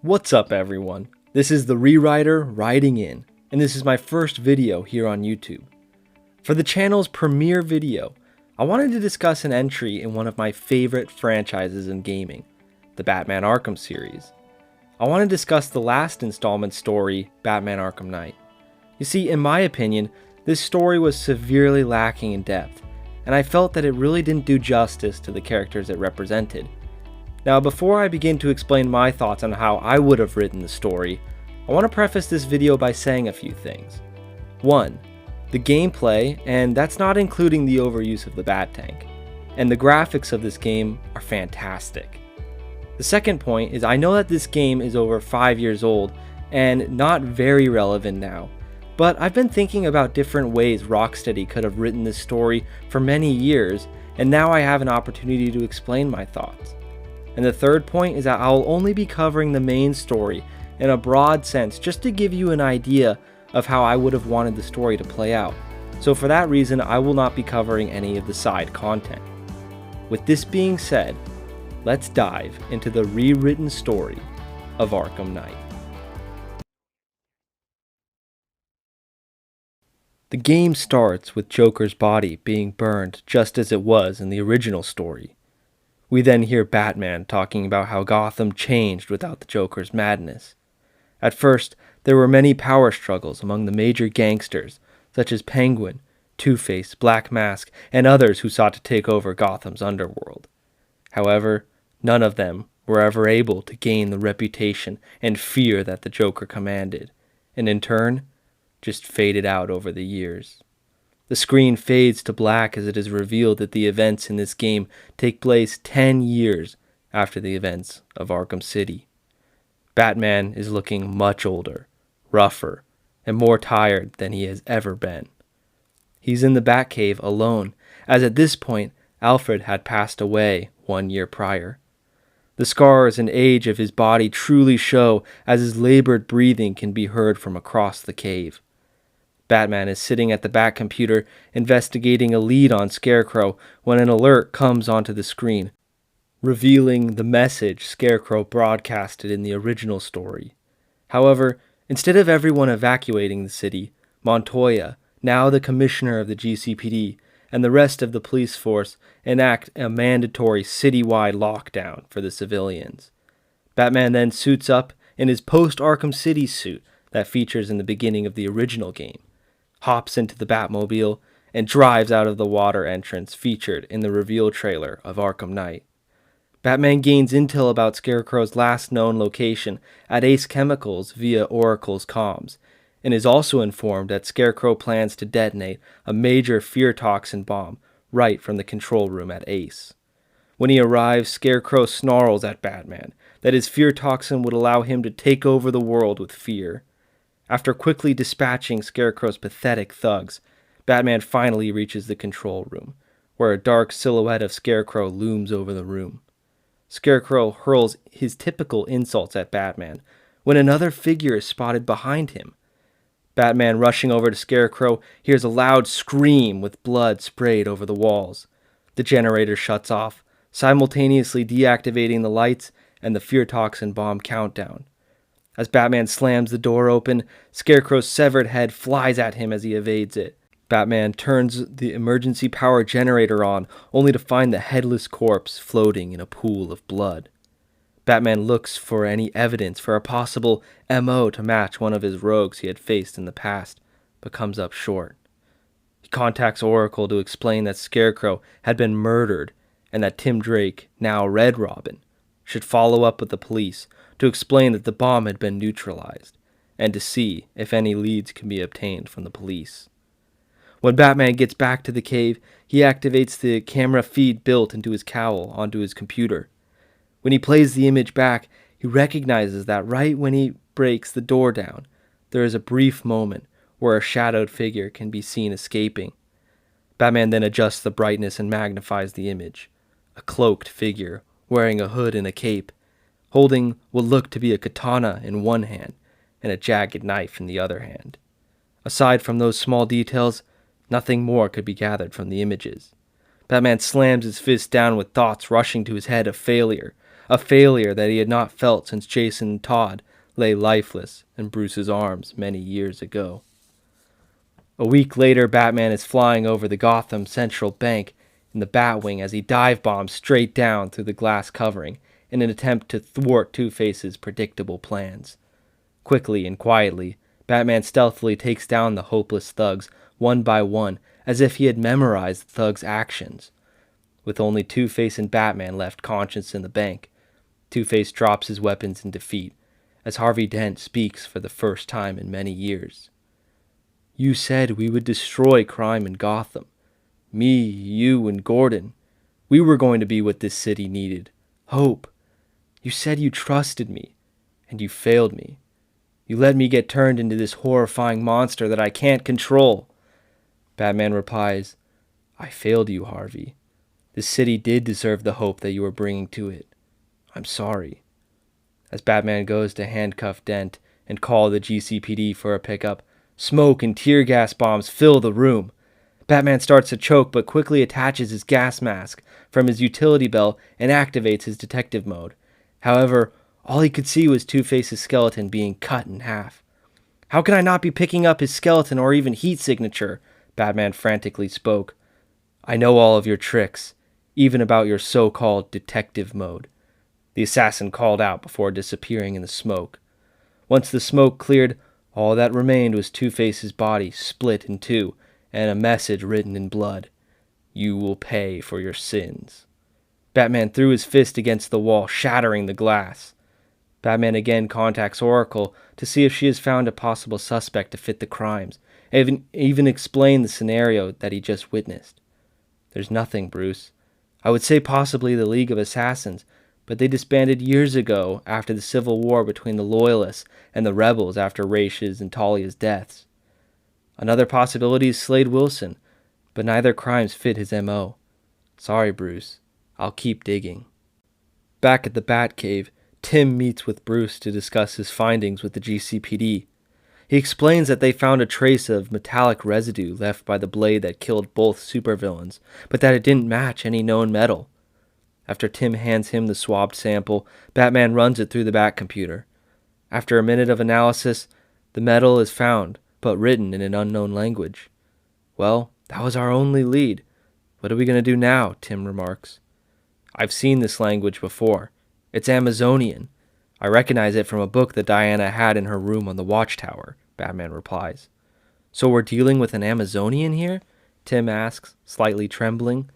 What's up everyone? This is the rewriter writing in, and this is my first video here on YouTube. For the channel's premiere video, I wanted to discuss an entry in one of my favorite franchises in gaming, the Batman Arkham series. I want to discuss the last installment story, Batman Arkham Knight. You see, in my opinion, this story was severely lacking in depth, and I felt that it really didn't do justice to the characters it represented. Now, before I begin to explain my thoughts on how I would have written the story, I want to preface this video by saying a few things. 1. The gameplay, and that's not including the overuse of the Bat Tank, and the graphics of this game are fantastic. The second point is I know that this game is over 5 years old and not very relevant now, but I've been thinking about different ways Rocksteady could have written this story for many years, and now I have an opportunity to explain my thoughts. And the third point is that I'll only be covering the main story in a broad sense just to give you an idea of how I would have wanted the story to play out. So for that reason, I will not be covering any of the side content. With this being said, let's dive into the rewritten story of Arkham Knight. The game starts with Joker's body being burned just as it was in the original story. We then hear Batman talking about how Gotham changed without the Joker's madness. At first, there were many power struggles among the major gangsters, such as Penguin, Two-Face, Black Mask, and others who sought to take over Gotham's underworld. However, none of them were ever able to gain the reputation and fear that the Joker commanded, and in turn, just faded out over the years. The screen fades to black as it is revealed that the events in this game take place 10 years after the events of Arkham City. Batman is looking much older, rougher, and more tired than he has ever been. He's in the Batcave alone, as at this point Alfred had passed away 1 year prior. The scars and age of his body truly show as his labored breathing can be heard from across the cave. Batman is sitting at the Batcomputer investigating a lead on Scarecrow when an alert comes onto the screen, revealing the message Scarecrow broadcasted in the original story. However, instead of everyone evacuating the city, Montoya, now the commissioner of the GCPD, and the rest of the police force enact a mandatory citywide lockdown for the civilians. Batman then suits up in his post-Arkham City suit that features in the beginning of the original game, hops into the Batmobile, and drives out of the water entrance featured in the reveal trailer of Arkham Knight. Batman gains intel about Scarecrow's last known location at Ace Chemicals via Oracle's comms, and is also informed that Scarecrow plans to detonate a major fear toxin bomb right from the control room at Ace. When he arrives, Scarecrow snarls at Batman that his fear toxin would allow him to take over the world with fear. After quickly dispatching Scarecrow's pathetic thugs, Batman finally reaches the control room, where a dark silhouette of Scarecrow looms over the room. Scarecrow hurls his typical insults at Batman, when another figure is spotted behind him. Batman, rushing over to Scarecrow, hears a loud scream with blood sprayed over the walls. The generator shuts off, simultaneously deactivating the lights and the fear toxin bomb countdown. As Batman slams the door open, Scarecrow's severed head flies at him as he evades it. Batman turns the emergency power generator on, only to find the headless corpse floating in a pool of blood. Batman looks for any evidence for a possible MO to match one of his rogues he had faced in the past, but comes up short. He contacts Oracle to explain that Scarecrow had been murdered and that Tim Drake, now Red Robin, should follow up with the police to explain that the bomb had been neutralized, and to see if any leads can be obtained from the police. When Batman gets back to the cave, he activates the camera feed built into his cowl onto his computer. When he plays the image back, he recognizes that right when he breaks the door down, there is a brief moment where a shadowed figure can be seen escaping. Batman then adjusts the brightness and magnifies the image. A cloaked figure, wearing a hood and a cape, holding what looked to be a katana in one hand and a jagged knife in the other hand. Aside from those small details, nothing more could be gathered from the images. Batman slams his fist down with thoughts rushing to his head of failure, a failure that he had not felt since Jason Todd lay lifeless in Bruce's arms many years ago. A week later, Batman is flying over the Gotham Central Bank in the Batwing as he dive bombs straight down through the glass covering in an attempt to thwart Two-Face's predictable plans. Quickly and quietly, Batman stealthily takes down the hopeless thugs one by one as if he had memorized the thugs' actions. With only Two-Face and Batman left conscious in the bank, Two-Face drops his weapons in defeat as Harvey Dent speaks for the first time in many years. "You said we would destroy crime in Gotham. Me, you, and Gordon. We were going to be what this city needed. Hope. You said you trusted me, and you failed me. You let me get turned into this horrifying monster that I can't control." Batman replies, "I failed you, Harvey. This city did deserve the hope that you were bringing to it. I'm sorry." As Batman goes to handcuff Dent and call the GCPD for a pickup, smoke and tear gas bombs fill the room. Batman starts to choke but quickly attaches his gas mask from his utility belt and activates his detective mode. However, all he could see was Two-Face's skeleton being cut in half. "How can I not be picking up his skeleton or even heat signature?" Batman frantically spoke. "I know all of your tricks, even about your so-called detective mode," the assassin called out before disappearing in the smoke. Once the smoke cleared, all that remained was Two-Face's body split in two and a message written in blood. "You will pay for your sins." Batman threw his fist against the wall, shattering the glass. Batman again contacts Oracle to see if she has found a possible suspect to fit the crimes, and even explain the scenario that he just witnessed. "There's nothing, Bruce. I would say possibly the League of Assassins, but they disbanded years ago after the civil war between the Loyalists and the rebels after Raish's and Talia's deaths. Another possibility is Slade Wilson, but neither crimes fit his M.O. Sorry, Bruce. I'll keep digging." Back at the Batcave, Tim meets with Bruce to discuss his findings with the GCPD. He explains that they found a trace of metallic residue left by the blade that killed both supervillains, but that it didn't match any known metal. After Tim hands him the swabbed sample, Batman runs it through the Batcomputer. After a minute of analysis, the metal is found, but written in an unknown language. "Well, that was our only lead. What are we going to do now?" Tim remarks. "I've seen this language before. It's Amazonian. I recognize it from a book that Diana had in her room on the watchtower," Batman replies. "So we're dealing with an Amazonian here?" Tim asks, slightly trembling.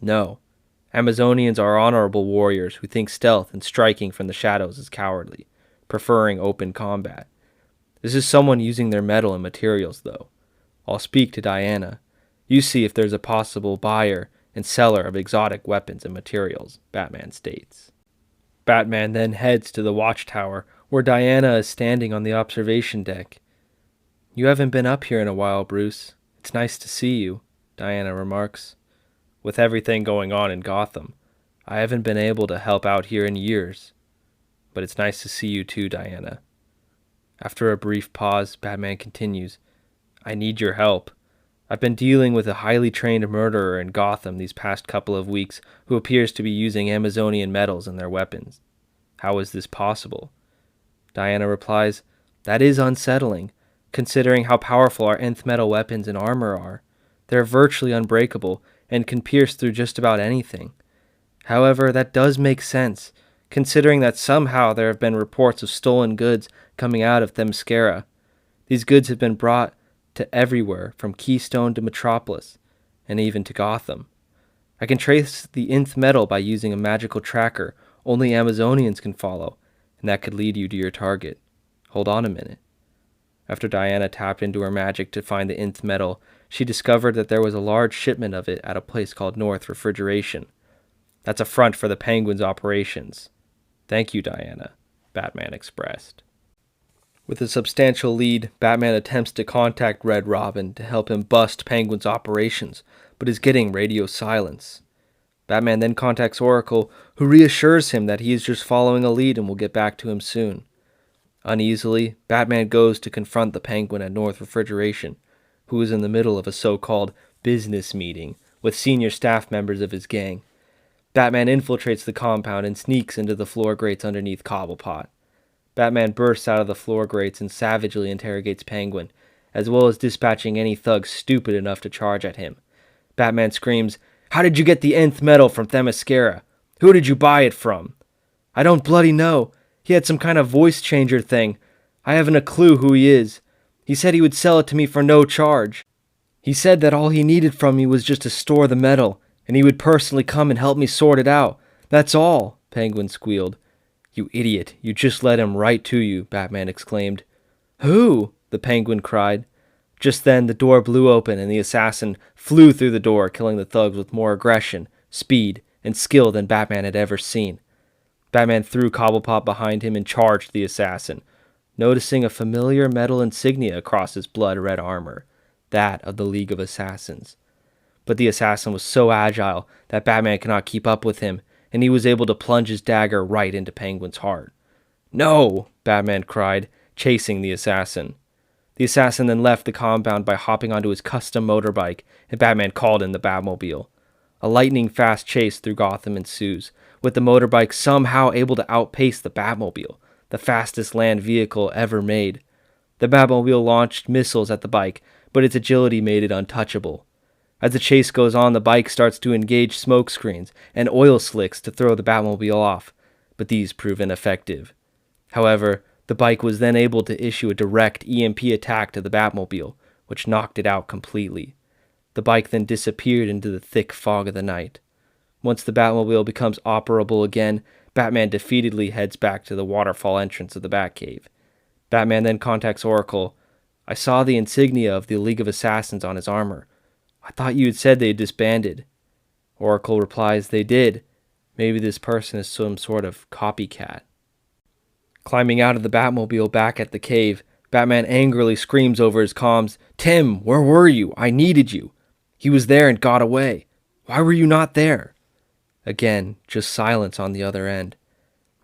"No. Amazonians are honorable warriors who think stealth and striking from the shadows is cowardly, preferring open combat. This is someone using their metal and materials, though. I'll speak to Diana. You see if there's a possible buyer and seller of exotic weapons and materials," Batman states. Batman then heads to the watchtower, where Diana is standing on the observation deck. "You haven't been up here in a while, Bruce. It's nice to see you," Diana remarks. "With everything going on in Gotham, I haven't been able to help out here in years. But it's nice to see you too, Diana." After a brief pause, Batman continues, "I need your help. I've been dealing with a highly trained murderer in Gotham these past couple of weeks who appears to be using Amazonian metals in their weapons. How is this possible?" Diana replies, "That is unsettling, considering how powerful our nth metal weapons and armor are. They're virtually unbreakable and can pierce through just about anything. However, that does make sense, considering that somehow there have been reports of stolen goods coming out of Themyscira. These goods have been brought to everywhere, from Keystone to Metropolis, and even to Gotham. I can trace the nth metal by using a magical tracker only Amazonians can follow, and that could lead you to your target. Hold on a minute." After Diana tapped into her magic to find the nth metal, she discovered that there was a large shipment of it at a place called North Refrigeration. "That's a front for the Penguin's operations." "Thank you, Diana," Batman expressed. With a substantial lead, Batman attempts to contact Red Robin to help him bust Penguin's operations, but is getting radio silence. Batman then contacts Oracle, who reassures him that he is just following a lead and will get back to him soon. Uneasily, Batman goes to confront the Penguin at North Refrigeration, who is in the middle of a so-called business meeting with senior staff members of his gang. Batman infiltrates the compound and sneaks into the floor grates underneath Cobblepot. Batman bursts out of the floor grates and savagely interrogates Penguin, as well as dispatching any thug stupid enough to charge at him. Batman screams, "How did you get the nth metal from Themyscira? Who did you buy it from?" "I don't bloody know. He had some kind of voice changer thing. I haven't a clue who he is. He said he would sell it to me for no charge. He said that all he needed from me was just to store the metal, and he would personally come and help me sort it out. That's all," Penguin squealed. "You idiot, you just led him right to you," Batman exclaimed. "Who?" the Penguin cried. Just then, the door blew open and the assassin flew through the door, killing the thugs with more aggression, speed, and skill than Batman had ever seen. Batman threw Cobblepot behind him and charged the assassin, noticing a familiar metal insignia across his blood-red armor, that of the League of Assassins. But the assassin was so agile that Batman could not keep up with him, and he was able to plunge his dagger right into Penguin's heart. "No!" Batman cried, chasing the assassin. The assassin then left the compound by hopping onto his custom motorbike, and Batman called in the Batmobile. A lightning-fast chase through Gotham ensues, with the motorbike somehow able to outpace the Batmobile, the fastest land vehicle ever made. The Batmobile launched missiles at the bike, but its agility made it untouchable. As the chase goes on, the bike starts to engage smoke screens and oil slicks to throw the Batmobile off, but these prove ineffective. However, the bike was then able to issue a direct EMP attack to the Batmobile, which knocked it out completely. The bike then disappeared into the thick fog of the night. Once the Batmobile becomes operable again, Batman defeatedly heads back to the waterfall entrance of the Batcave. Batman then contacts Oracle. "I saw the insignia of the League of Assassins on his armor. I thought you had said they had disbanded." Oracle replies they did. Maybe this person is some sort of copycat. Climbing out of the Batmobile back at the cave, Batman angrily screams over his comms, "Tim, where were you? I needed you. He was there and got away. Why were you not there?" Again, just silence on the other end.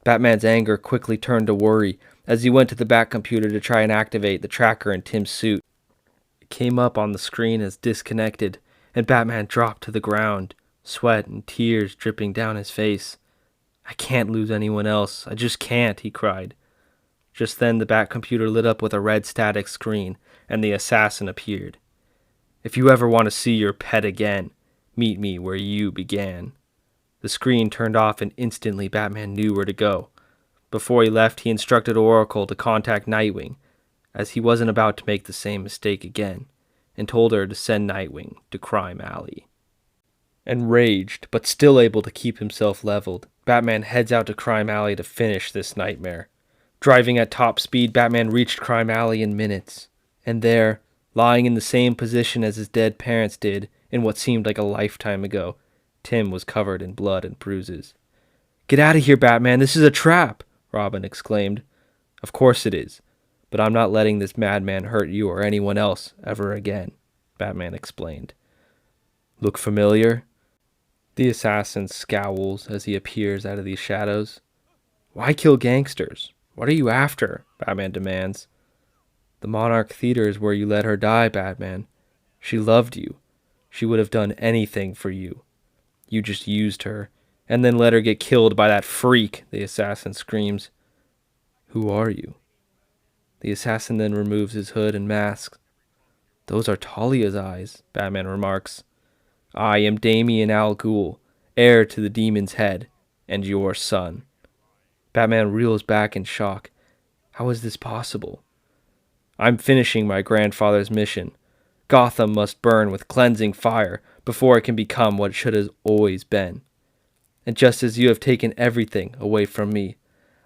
Batman's anger quickly turned to worry as he went to the Batcomputer to try and activate the tracker in Tim's suit. It came up on the screen as disconnected, and Batman dropped to the ground, sweat and tears dripping down his face. "I can't lose anyone else. I just can't," he cried. Just then, the Batcomputer lit up with a red static screen, and the assassin appeared. "If you ever want to see your pet again, meet me where you began." The screen turned off and instantly Batman knew where to go. Before he left, he instructed Oracle to contact Nightwing, as he wasn't about to make the same mistake again, and told her to send Nightwing to Crime Alley. Enraged, but still able to keep himself leveled, Batman heads out to Crime Alley to finish this nightmare. Driving at top speed, Batman reached Crime Alley in minutes, and there, lying in the same position as his dead parents did in what seemed like a lifetime ago, Tim was covered in blood and bruises. "Get out of here, Batman, this is a trap!" Robin exclaimed. "Of course it is, but I'm not letting this madman hurt you or anyone else ever again," Batman explained. "Look familiar?" The assassin scowls as he appears out of these shadows. "Why kill gangsters? What are you after?" Batman demands. "The Monarch Theater is where you let her die, Batman. She loved you. She would have done anything for you. You just used her, and then let her get killed by that freak," the assassin screams. "Who are you?" The assassin then removes his hood and mask. "Those are Talia's eyes," Batman remarks. "I am Damian Al Ghul, heir to the demon's head, and your son." Batman reels back in shock. How is this possible? "I'm finishing my grandfather's mission. Gotham must burn with cleansing fire before it can become what it should have always been. And just as you have taken everything away from me,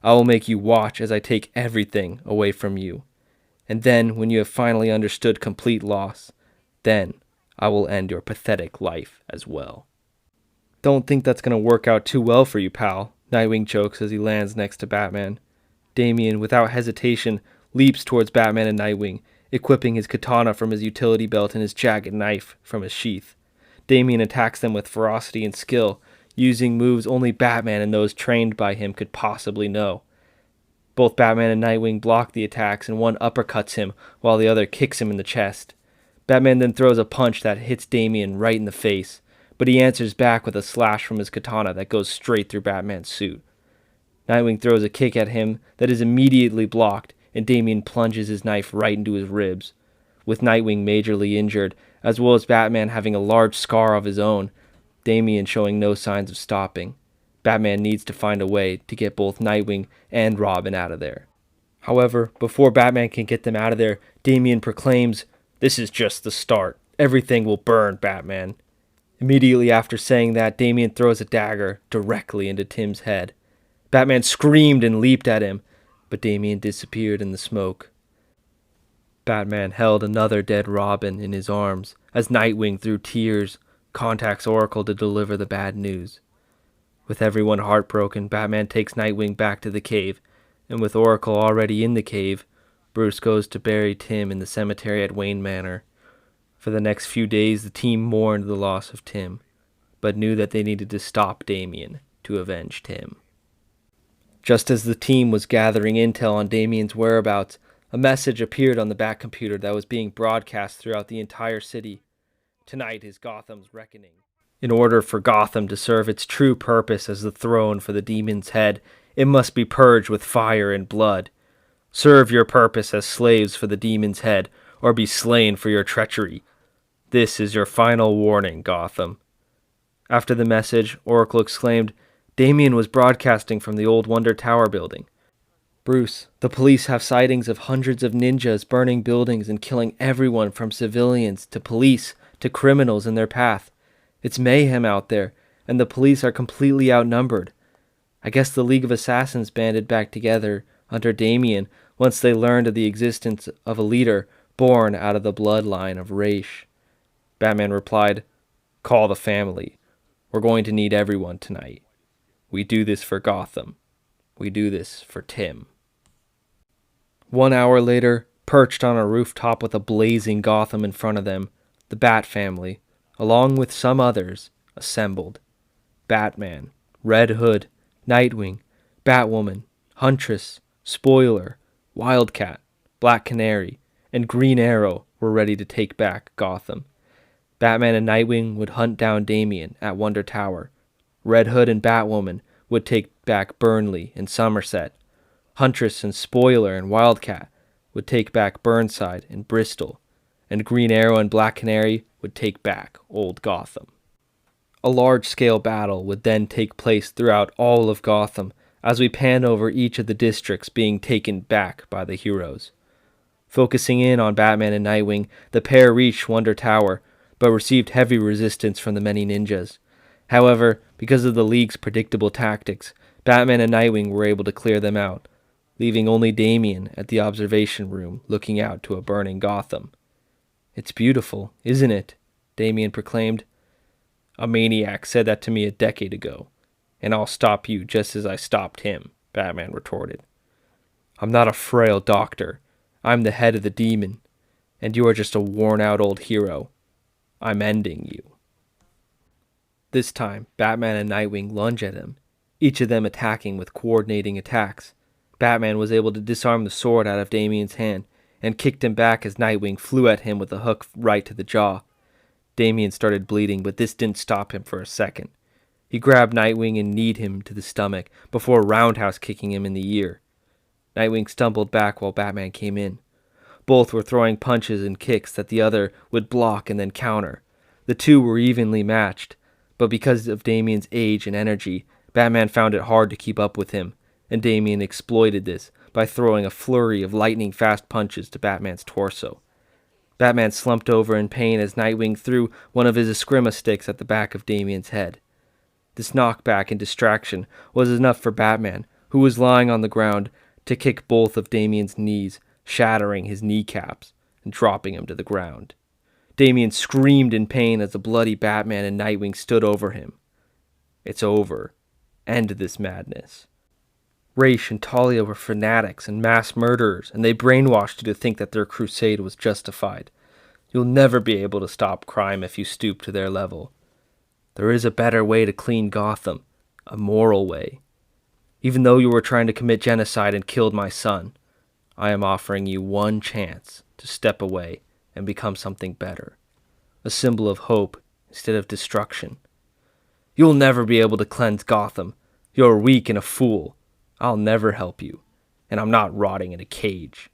I will make you watch as I take everything away from you. And then, when you have finally understood complete loss, then I will end your pathetic life as well." "Don't think that's going to work out too well for you, pal," Nightwing jokes as he lands next to Batman. Damian, without hesitation, leaps towards Batman and Nightwing, equipping his katana from his utility belt and his jagged knife from his sheath. Damian attacks them with ferocity and skill, using moves only Batman and those trained by him could possibly know. Both Batman and Nightwing block the attacks, and one uppercuts him while the other kicks him in the chest. Batman then throws a punch that hits Damian right in the face, but he answers back with a slash from his katana that goes straight through Batman's suit. Nightwing throws a kick at him that is immediately blocked, and Damian plunges his knife right into his ribs. With Nightwing majorly injured, as well as Batman having a large scar of his own, Damian showing no signs of stopping. Batman needs to find a way to get both Nightwing and Robin out of there. However, before Batman can get them out of there, Damian proclaims, "This is just the start. Everything will burn, Batman." Immediately after saying that, Damian throws a dagger directly into Tim's head. Batman screamed and leaped at him, but Damian disappeared in the smoke. Batman held another dead Robin in his arms as Nightwing, through tears, contacts Oracle to deliver the bad news. With everyone heartbroken, Batman takes Nightwing back to the cave, and with Oracle already in the cave, Bruce goes to bury Tim in the cemetery at Wayne Manor. For the next few days, the team mourned the loss of Tim, but knew that they needed to stop Damian to avenge Tim. Just as the team was gathering intel on Damian's whereabouts, a message appeared on the Bat computer that was being broadcast throughout the entire city. Tonight is Gotham's reckoning. In order for Gotham to serve its true purpose as the throne for the demon's head, it must be purged with fire and blood. Serve your purpose as slaves for the demon's head, or be slain for your treachery. This is your final warning, Gotham. After the message, Oracle exclaimed, Damian was broadcasting from the old Wonder Tower building. Bruce, the police have sightings of hundreds of ninjas burning buildings and killing everyone from civilians to police to criminals in their path. It's mayhem out there, and the police are completely outnumbered. I guess the League of Assassins banded back together under Damian once they learned of the existence of a leader born out of the bloodline of Raish. Batman replied, "Call the family. We're going to need everyone tonight. We do this for Gotham. We do this for Tim." 1 hour later, perched on a rooftop with a blazing Gotham in front of them, the Bat family, along with some others, assembled. Batman, Red Hood, Nightwing, Batwoman, Huntress, Spoiler, Wildcat, Black Canary, and Green Arrow were ready to take back Gotham. Batman and Nightwing would hunt down Damian at Wonder Tower. Red Hood and Batwoman would take back Burnley and Somerset. Huntress and Spoiler and Wildcat would take back Burnside and Bristol. And Green Arrow and Black Canary would take back Old Gotham. A large-scale battle would then take place throughout all of Gotham as we pan over each of the districts being taken back by the heroes. Focusing in on Batman and Nightwing, the pair reached Wonder Tower, but received heavy resistance from the many ninjas. However, because of the League's predictable tactics, Batman and Nightwing were able to clear them out, leaving only Damian at the observation room looking out to a burning Gotham. "It's beautiful, isn't it?" Damian proclaimed. "A maniac said that to me a decade ago, and I'll stop you just as I stopped him," Batman retorted. "I'm not a frail doctor. I'm the head of the demon, and you are just a worn-out old hero. I'm ending you." This time, Batman and Nightwing lunge at him, each of them attacking with coordinating attacks. Batman was able to disarm the sword out of Damian's hand, and kicked him back as Nightwing flew at him with a hook right to the jaw. Damian started bleeding, but this didn't stop him for a second. He grabbed Nightwing and kneed him to the stomach before roundhouse kicking him in the ear. Nightwing stumbled back while Batman came in. Both were throwing punches and kicks that the other would block and then counter. The two were evenly matched, but because of Damian's age and energy, Batman found it hard to keep up with him, and Damian exploited this by throwing a flurry of lightning-fast punches to Batman's torso. Batman slumped over in pain as Nightwing threw one of his Eskrima sticks at the back of Damian's head. This knockback and distraction was enough for Batman, who was lying on the ground, to kick both of Damian's knees, shattering his kneecaps and dropping him to the ground. Damian screamed in pain as the bloody Batman and Nightwing stood over him. "It's over. End this madness. Raish and Talia were fanatics and mass murderers, and they brainwashed you to think that their crusade was justified. You'll never be able to stop crime if you stoop to their level. There is a better way to clean Gotham, a moral way. Even though you were trying to commit genocide and killed my son, I am offering you one chance to step away and become something better. A symbol of hope instead of destruction. You'll never be able to cleanse Gotham. You're weak and a fool. I'll never help you. And I'm not rotting in a cage.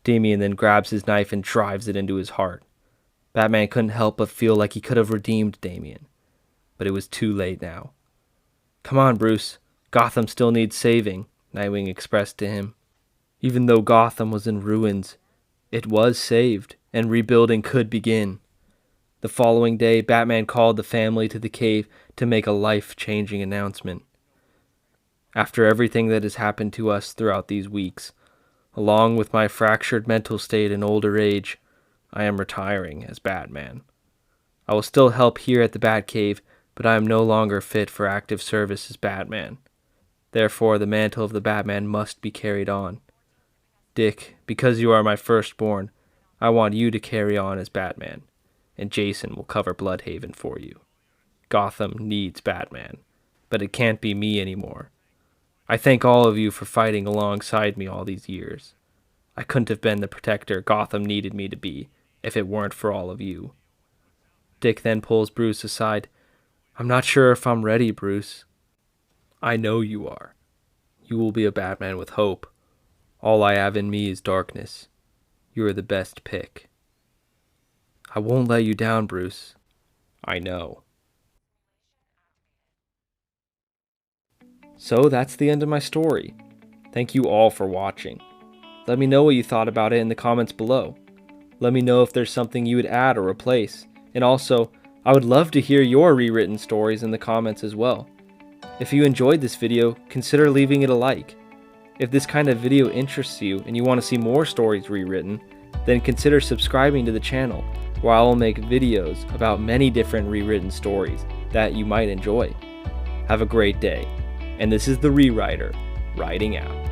Damian then grabs his knife and drives it into his heart. Batman couldn't help but feel like he could have redeemed Damian. But it was too late now. Come on, Bruce. Gotham still needs saving, Nightwing expressed to him. Even though Gotham was in ruins, it was saved, and rebuilding could begin. The following day, Batman called the family to the cave to make a life-changing announcement. After everything that has happened to us throughout these weeks, along with my fractured mental state and older age, I am retiring as Batman. I will still help here at the Batcave, but I am no longer fit for active service as Batman. Therefore, the mantle of the Batman must be carried on. Dick, because you are my firstborn, I want you to carry on as Batman, and Jason will cover Bloodhaven for you. Gotham needs Batman, but it can't be me anymore. I thank all of you for fighting alongside me all these years. I couldn't have been the protector Gotham needed me to be if it weren't for all of you. Dick then pulls Bruce aside. I'm not sure if I'm ready, Bruce. I know you are. You will be a Batman with hope. All I have in me is darkness. You are the best pick. I won't let you down, Bruce. I know. So that's the end of my story. Thank you all for watching. Let me know what you thought about it in the comments below. Let me know if there's something you would add or replace. And also, I would love to hear your rewritten stories in the comments as well. If you enjoyed this video, consider leaving it a like. If this kind of video interests you and you want to see more stories rewritten, then consider subscribing to the channel, where I will make videos about many different rewritten stories that you might enjoy. Have a great day, and this is the Rewriter, writing out.